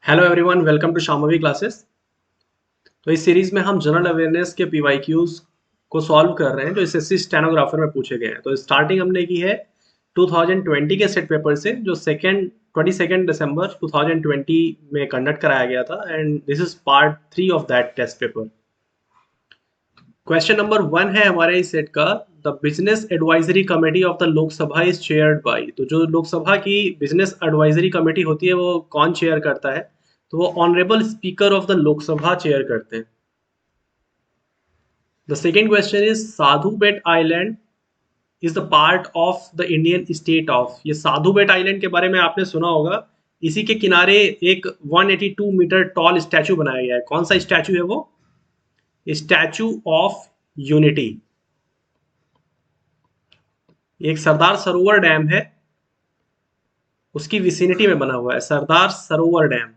Hello everyone, welcome to Shamvi classes. तो इस series में हम जनरल अवेयरनेस के पीवाईक्यूज को सॉल्व कर रहे हैं जो एसएससी स्टेनोग्राफर में पूछे गए हैं। तो स्टार्टिंग हमने की है 2020 के सेट पेपर से, जो 22 दिसंबर 2020 में कंडक्ट कराया गया था, and this is part 3 of that test paper. Question number 1 है हमारे इस सेट का, the business advisory committee of the Lok Sabha is chaired by. तो जो लोकसभा की बिजनेस एडवाइजरी कमेटी होती है वो कौन चेयर करता है? तो वो honourable speaker of the Lok Sabha chair करते हैं। The second question is Sadhu Bet island is the part of the Indian state of. ये साधु बेट आइलैंड के बारे में आपने सुना होगा। इसी के किनारे एक 182 मीटर टॉल स्टैचू बनाया गया है। कौन सा स्टैचू है वो? Statue of unity. एक सरदार सरोवर डैम है, उसकी विसिनिटी में बना हुआ है Sardar Sarovar dam.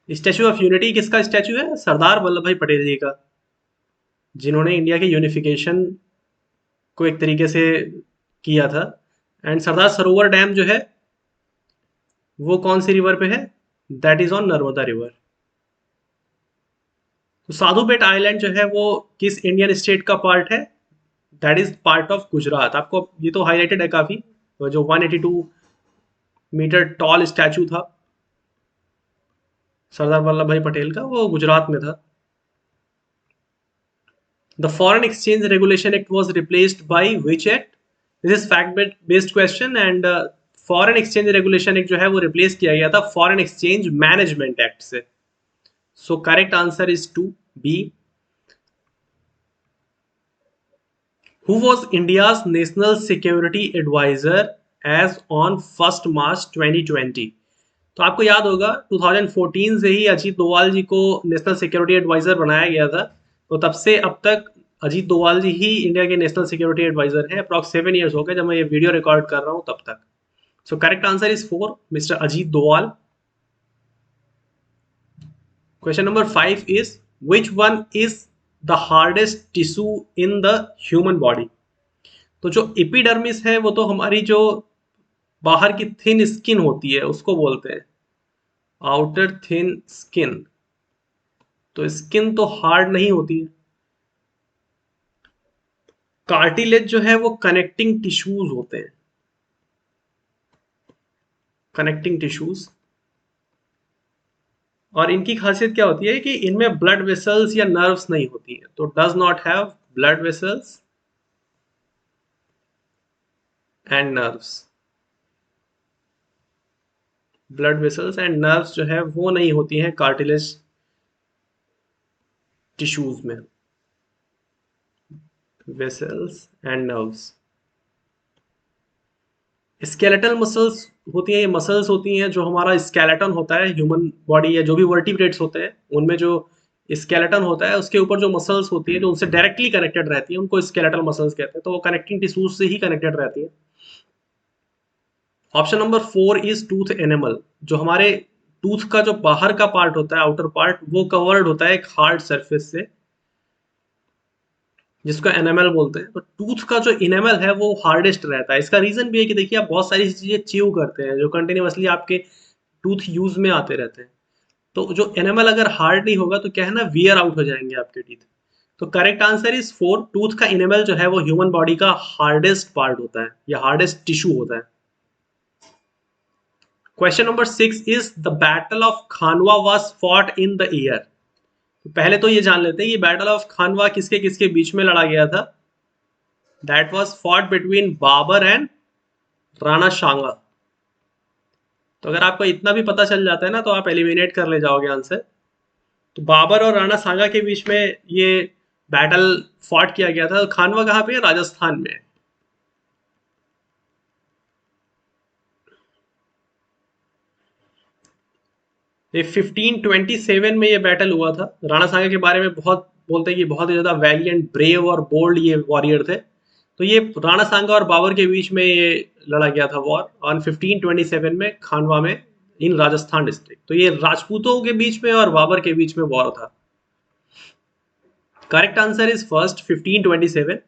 Statue of unity किसका स्टैचू है? सरदार वल्लभ भाई पटेल जी का, जिन्होंने इंडिया के यूनिफिकेशन को एक तरीके से किया था। एंड सरदार सरोवर डैम जो है वो कौन सी रिवर पे है? That is on Narmada river. तो साधु बेट आइलैंड जो है वो किस इंडियन स्टेट का पार्ट है? That is part of Gujarat. आपको ये तो हाईलाइटेड है काफी। वो जो 182 मीटर टॉल स्टैचू था सरदार वल्लभ भाई पटेल का, वो गुजरात में था। The Foreign Exchange Regulation Act was replaced by which act? This is fact based question, and Foreign Exchange Regulation Act जो है वो replace किया गया था Foreign Exchange Management Act से। So correct answer is to B. Who was India's National Security Advisor as on 1st March 2020? तो आपको याद होगा 2014 से ही अजीत डोवाल जी को नेशनल सिक्योरिटी एडवाइजर बनाया गया था। तो तब से अब तक अजीत डोवाल जी ही इंडिया के नेशनल सिक्योरिटी एडवाइजर हैं। अप्रॉक्स 7 ईयर्स हो गए जब मैं ये वीडियो रिकॉर्ड कर रहा हूँ तब तक। सो correct answer is 4, mister Ajit Doval. Question number 5 is which one is the hardest tissue in the human body? तो जो एपिडर्मिस है वो तो हमारी जो बाहर की थिन स्किन होती है उसको बोलते हैं आउटर थिन स्किन। तो स्किन तो हार्ड नहीं होती है। कार्टिलेज जो है वो कनेक्टिंग टिश्यूज होते हैं, कनेक्टिंग टिश्यूज। और इनकी खासियत क्या होती है कि इनमें ब्लड वेसल्स या नर्व्स नहीं होती हैं। तो does not have blood vessels and nerves. Blood vessels and nerves जो है वो नहीं होती हैं कार्टिलेज टिश्यूज में। Vessels and nerves. Skeletal muscles होती हैं, ये मसल्स होती हैं जो हमारा स्केलेटन होता है ह्यूमन बॉडी या जो भी वर्टिब्रेट्स होते हैं उनमें जो स्केलेटन होता है उसके ऊपर जो मसल्स होती है जो उनसे डायरेक्टली कनेक्टेड रहती है उनको स्केलेटल मसल्स कहते हैं। तो वो कनेक्टिंग टिश्यूज से ही कनेक्टेड रहती है। Option number 4 is tooth animal. जो हमारे टूथ का जो बाहर का पार्ट होता है, आउटर पार्ट, वो कवर्ड होता है एक हार्ड सरफेस से जिसको एनेमल बोलते हैं। तो टूथ का जो इनेमल है वो हार्डेस्ट रहता है। इसका रीजन भी है कि देखिए आप बहुत सारी चीजें च्यू करते हैं जो कंटिन्यूअसली आपके टूथ यूज में आते रहते हैं। तो जो एनिमल अगर हार्ड नहीं होगा तो क्या है ना, वियर आउट हो जाएंगे आपके टीथ। तो करेक्ट आंसर इज 4। टूथ का इनेमल जो है वो ह्यूमन बॉडी का हार्डेस्ट पार्ट होता है या हार्डेस्ट टिश्यू होता है। Question number 6 is the battle of Khanwa was fought in the year. पहले तो ये जान लेते हैं कि बैटल ऑफ खानवा किसके किसके बीच में लड़ा गया था। That was fought between Babur and Rana Sanga. तो अगर आपको इतना भी पता चल जाता है ना तो आप एलिमिनेट कर ले जाओगे आंसर। तो बाबर और राणा सांगा के बीच में ये बैटल फॉट किया गया था। खानवा कहाँ पे है? राजस्थान में। ये 1527 में ये बैटल हुआ था। राणा सांगा के बारे में बहुत बोलते हैं कि बहुत ही ज्यादा वैलियंट, ब्रेव और बोल्ड ये वॉरियर थे। तो ये राणा सांगा और बाबर के बीच में ये लड़ा गया था वॉर ऑन 1527 में खानवा में इन राजस्थान डिस्ट्रिक्ट। तो ये राजपूतों के बीच में और बाबर के बीच में वॉर था। Correct answer is first 1527।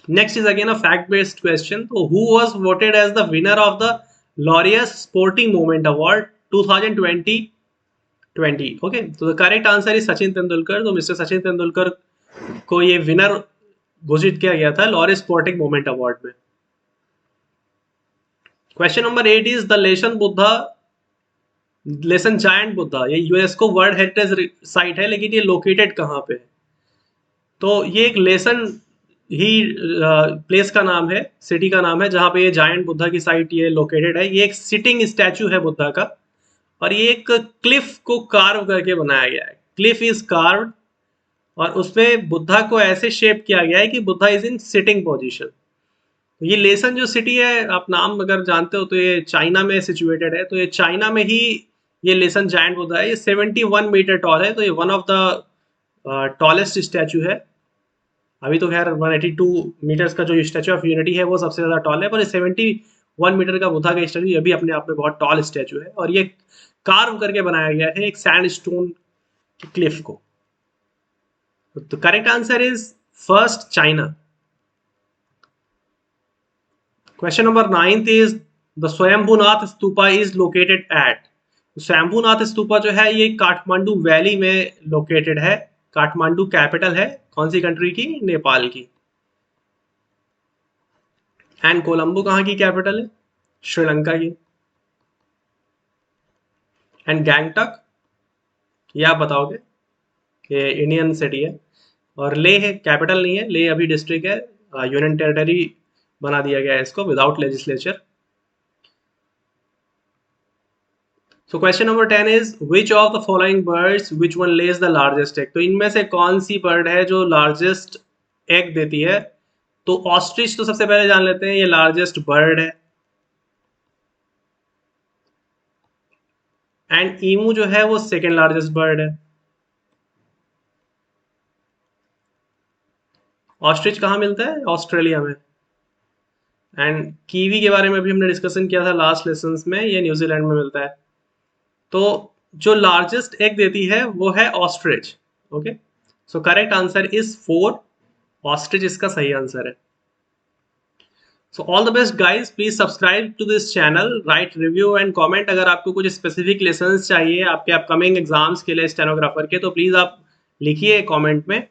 Next is again a fact based question. तो who was voted as the winner of the Laureus sporting moment award 2020। Okay, तो the correct answer is Sachin Tendulkar. तो मिस्टर सचिन तेंदुलकर को ये विनर घोषित किया गया था लॉरियस स्पोर्टिंग मोमेंट अवार्ड में। Question number 8 is the lesson Buddha, lesson giant Buddha, ये यूनेस्को वर्ल्ड हेरिटेज साइट है, लेकिन ये लोकेटेड कहाँ पे है? तो ये एक लेसन ही प्लेस का नाम है, सिटी का नाम है, जहाँ पे ये जायंट बुद्धा की साइट ये लोकेटेड है। ये एक सिटिंग स्टैचू है बुद्धा का, और ये एक क्लिफ को कार्व करके बनाया गया है। क्लिफ इज कार्व्ड, और उसमें बुद्धा को ऐसे शेप किया गया है कि Buddha is in sitting position. ये लेसन जो सिटी है, आप नाम अगर जानते हो तो ये चाइना में सिचुएटेड है। तो ये चाइना में ही ये लेसन जायंट बुद्धा है। ये 71 मीटर टॉल है, तो ये one of the tallest statue है। अभी तो खैर 182 मीटर्स का जो स्टैचू ऑफ यूनिटी है वो सबसे ज़्यादा टॉल है, पर 71 मीटर का बुद्धा का स्टैचू ये भी अपने आप में बहुत टॉल स्टैचू है, और ये कार्व करके बनाया गया है एक सैंडस्टोन की क्लिफ को। तो correct answer is first, China. Question number 9 is the Swayambhunath stupa is located at. Swayambhunath stupa जो है ये काठमांडू वैली में लोकेटेड है। काठमांडू कैपिटल है कौन सी कंट्री की? नेपाल की। एंड कोलंबो कहाँ की कैपिटल है? श्रीलंका की। एंड गैंगटॉक, ये आप बताओगे, ये इंडियन सिटी है। और ले है कैपिटल नहीं है, ले अभी डिस्ट्रिक्ट है, यूनियन टेरिटरी बना दिया गया है इसको without legislature. So question number 10 is which of the following birds which one lays the largest egg? तो इनमें से कौन सी बर्ड है जो लार्जेस्ट एग देती है? तो ऑस्ट्रिच तो सबसे पहले जान लेते हैं, ये लार्जेस्ट बर्ड है। एंड ईमू जो है वो सेकेंड लार्जेस्ट बर्ड है। ऑस्ट्रिच कहाँ मिलता है? ऑस्ट्रेलिया में। एंड कीवी के बारे में भी हमने डिस्कशन किया था लास्ट लेसन में, ये न्यूजीलैंड में मिलता है। तो जो लार्जेस्ट एग देती है वो है ostrich. Okay, so correct answer is 4, ostrich इसका सही आंसर है। So all the best guys, please subscribe to this channel, write review and comment. अगर आपको कुछ स्पेसिफिक लेसन्स चाहिए आपके अपकमिंग एग्जाम्स के लिए स्टेनोग्राफर के, तो प्लीज आप लिखिए कमेंट में।